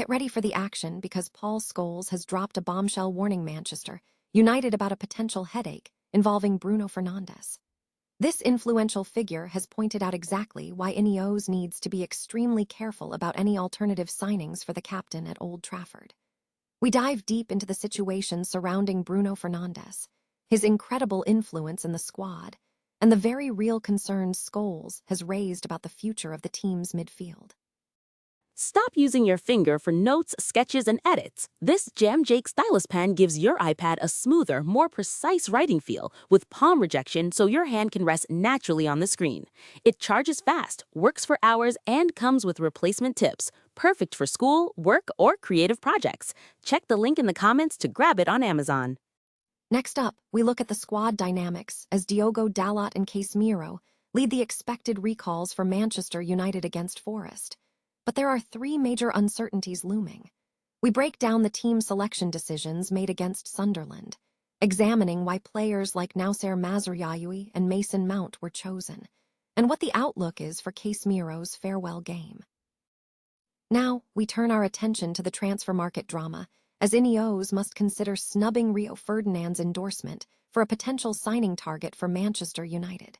Get ready for the action because Paul Scholes has dropped a bombshell warning Manchester United about a potential headache involving Bruno Fernandes. This influential figure has pointed out exactly why Ineos needs to be extremely careful about any alternative signings for the captain at Old Trafford. We dive deep into the situation surrounding Bruno Fernandes, his incredible influence in the squad, and the very real concerns Scholes has raised about the future of the team's midfield. Stop using your finger for notes, sketches, and edits. This Jam Jake stylus pen gives your iPad a smoother, more precise writing feel with palm rejection so your hand can rest naturally on the screen. It charges fast, works for hours, and comes with replacement tips. Perfect for school, work, or creative projects. Check the link in the comments to grab it on Amazon. Next up, we look at the squad dynamics as Diogo Dalot and Casemiro lead the expected recalls for Manchester United against Forest. But there are three major uncertainties looming. We break down the team selection decisions made against Sunderland, examining why players like Noussair Mazraoui and Mason Mount were chosen, and what the outlook is for Casemiro's farewell game. Now, we turn our attention to the transfer market drama, as Ineos must consider snubbing Rio Ferdinand's endorsement for a potential signing target for Manchester United.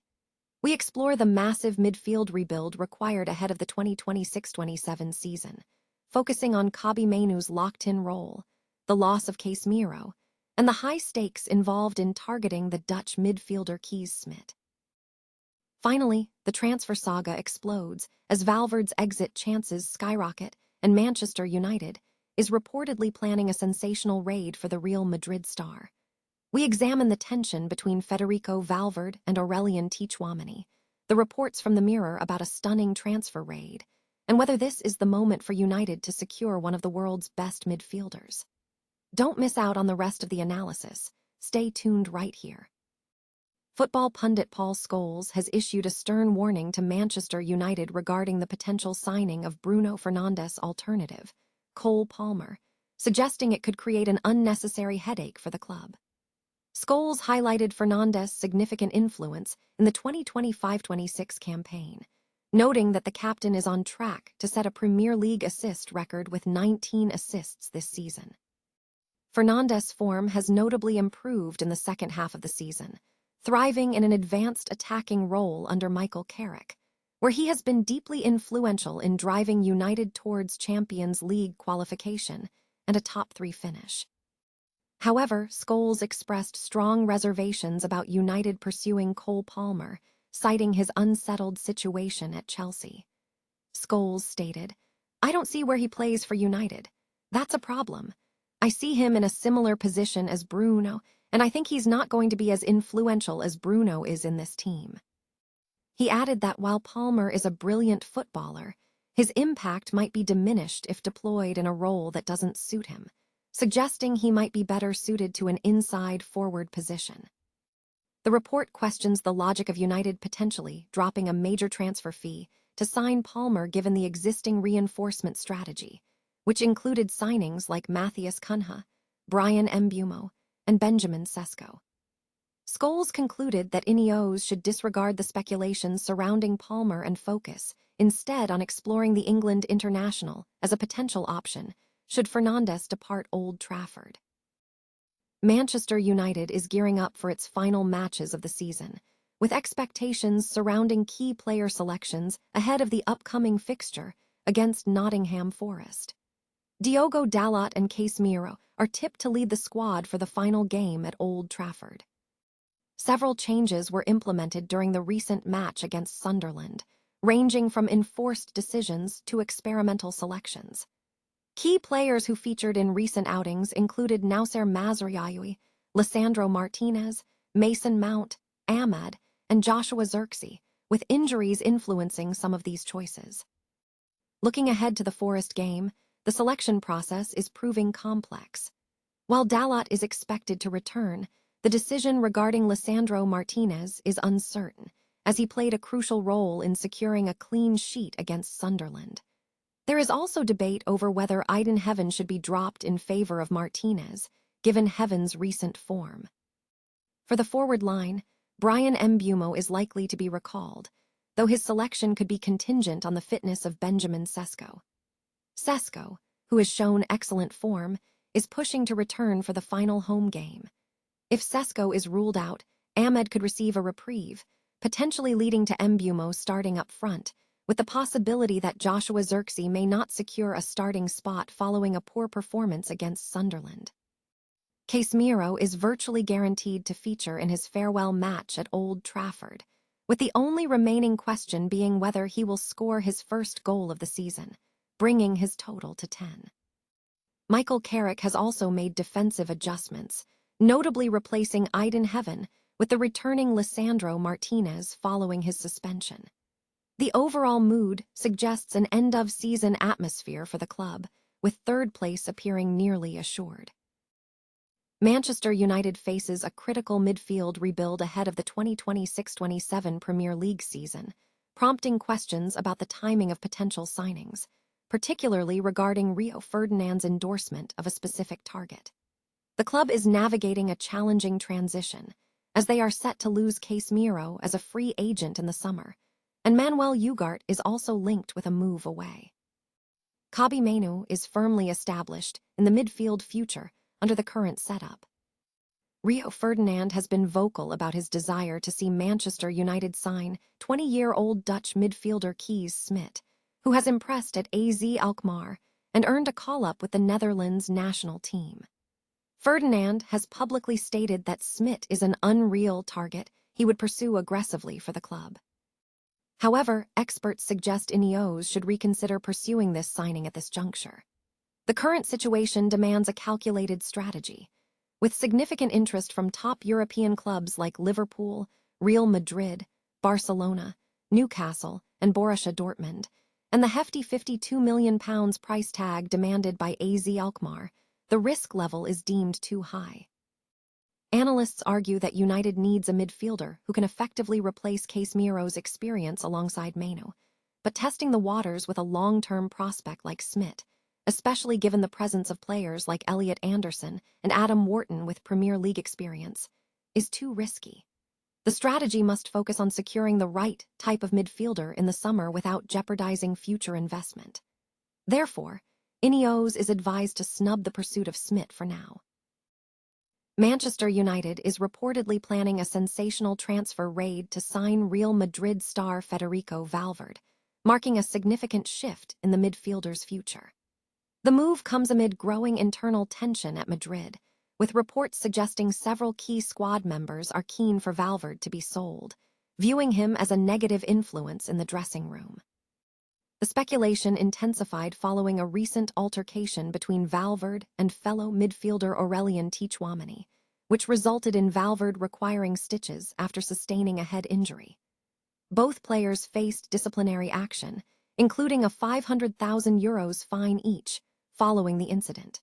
We explore the massive midfield rebuild required ahead of the 2026-27 season, focusing on Kobbie Mainoo's locked-in role, the loss of Casemiro, and the high stakes involved in targeting the Dutch midfielder Kees Smit. Finally, the transfer saga explodes as Valverde's exit chances skyrocket and Manchester United is reportedly planning a sensational raid for the Real Madrid star. We examine the tension between Federico Valverde and Aurelien Tchouameni, the reports from the Mirror about a stunning transfer raid, and whether this is the moment for United to secure one of the world's best midfielders. Don't miss out on the rest of the analysis. Stay tuned right here. Football pundit Paul Scholes has issued a stern warning to Manchester United regarding the potential signing of Bruno Fernandes' alternative, Cole Palmer, suggesting it could create an unnecessary headache for the club. Scholes highlighted Fernandes' significant influence in the 2025-26 campaign, noting that the captain is on track to set a Premier League assist record with 19 assists this season. Fernandes' form has notably improved in the second half of the season, thriving in an advanced attacking role under Michael Carrick, where he has been deeply influential in driving United towards Champions League qualification and a top-3 finish. However, Scholes expressed strong reservations about United pursuing Cole Palmer, citing his unsettled situation at Chelsea. Scholes stated, "I don't see where he plays for United. That's a problem. I see him in a similar position as Bruno, and I think he's not going to be as influential as Bruno is in this team." He added that while Palmer is a brilliant footballer, his impact might be diminished if deployed in a role that doesn't suit him, suggesting he might be better suited to an inside forward position. The report questions the logic of United potentially dropping a major transfer fee to sign Palmer given the existing reinforcement strategy, which included signings like Matthias Cunha, Brian Mbeumo, and Benjamin Sesko. Scholes concluded that Ineos should disregard the speculations surrounding Palmer and focus instead on exploring the England international as a potential option should Fernandes depart Old Trafford. Manchester United is gearing up for its final matches of the season, with expectations surrounding key player selections ahead of the upcoming fixture against Nottingham Forest. Diogo Dalot and Casemiro are tipped to lead the squad for the final game at Old Trafford. Several changes were implemented during the recent match against Sunderland, ranging from enforced decisions to experimental selections. Key players who featured in recent outings included Noussair Mazraoui, Lisandro Martinez, Mason Mount, Ahmad, and Joshua Zirkzee, with injuries influencing some of these choices. Looking ahead to the Forest game, the selection process is proving complex. While Dalot is expected to return, the decision regarding Lisandro Martinez is uncertain, as he played a crucial role in securing a clean sheet against Sunderland. There is also debate over whether Aiden Heaven should be dropped in favor of Martinez, given Heaven's recent form. For the forward line, Brian Mbeumo is likely to be recalled, though his selection could be contingent on the fitness of Benjamin Sesko. Sesko, who has shown excellent form, is pushing to return for the final home game. If Sesko is ruled out, Ahmed could receive a reprieve, potentially leading to Mbeumo starting up front, with the possibility that Joshua Zirkzee may not secure a starting spot following a poor performance against Sunderland. Casemiro is virtually guaranteed to feature in his farewell match at Old Trafford, with the only remaining question being whether he will score his first goal of the season, bringing his total to 10. Michael Carrick has also made defensive adjustments, notably replacing Aiden Heaven with the returning Lisandro Martinez following his suspension. The overall mood suggests an end-of-season atmosphere for the club, with third place appearing nearly assured. Manchester United faces a critical midfield rebuild ahead of the 2026-27 Premier League season, prompting questions about the timing of potential signings, particularly regarding Rio Ferdinand's endorsement of a specific target. The club is navigating a challenging transition, as they are set to lose Casemiro as a free agent in the summer, and Manuel Ugarte is also linked with a move away. Kobbie Mainoo is firmly established in the midfield future under the current setup. Rio Ferdinand has been vocal about his desire to see Manchester United sign 20-year-old Dutch midfielder Kees Smit, who has impressed at AZ Alkmaar and earned a call-up with the Netherlands national team. Ferdinand has publicly stated that Smit is an unreal target he would pursue aggressively for the club. However, experts suggest Ineos should reconsider pursuing this signing at this juncture. The current situation demands a calculated strategy, with significant interest from top European clubs like Liverpool, Real Madrid, Barcelona, Newcastle, and Borussia Dortmund, and the hefty £52 million price tag demanded by AZ Alkmaar. The risk level is deemed too high. Analysts argue that United needs a midfielder who can effectively replace Casemiro's experience alongside Mainoo, but testing the waters with a long-term prospect like Smit, especially given the presence of players like Elliot Anderson and Adam Wharton with Premier League experience, is too risky. The strategy must focus on securing the right type of midfielder in the summer without jeopardizing future investment. Therefore, Ineos is advised to snub the pursuit of Smit for now. Manchester United is reportedly planning a sensational transfer raid to sign Real Madrid star Federico Valverde, marking a significant shift in the midfielder's future. The move comes amid growing internal tension at Madrid, with reports suggesting several key squad members are keen for Valverde to be sold, viewing him as a negative influence in the dressing room. The speculation intensified following a recent altercation between Valverde and fellow midfielder Aurelien Tchouaméni, which resulted in Valverde requiring stitches after sustaining a head injury. Both players faced disciplinary action, including a €500,000 fine each, following the incident.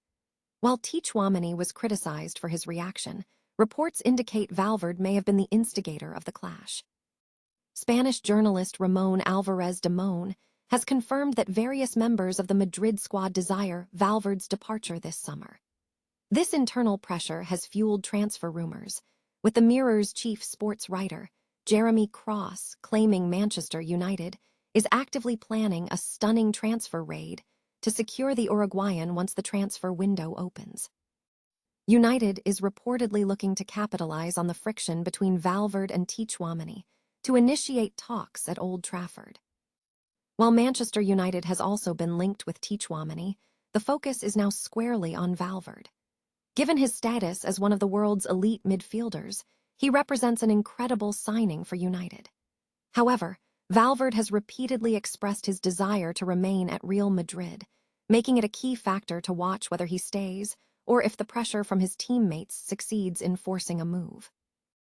While Tchouaméni was criticized for his reaction, reports indicate Valverde may have been the instigator of the clash. Spanish journalist Ramon Alvarez de Mon has confirmed that various members of the Madrid squad desire Valverde's departure this summer. This internal pressure has fueled transfer rumors, with the Mirror's chief sports writer, Jeremy Cross, claiming Manchester United is actively planning a stunning transfer raid to secure the Uruguayan once the transfer window opens. United is reportedly looking to capitalize on the friction between Valverde and Tchouaméni to initiate talks at Old Trafford. While Manchester United has also been linked with Tchouaméni, the focus is now squarely on Valverde. Given his status as one of the world's elite midfielders, he represents an incredible signing for United. However, Valverde has repeatedly expressed his desire to remain at Real Madrid, making it a key factor to watch whether he stays or if the pressure from his teammates succeeds in forcing a move.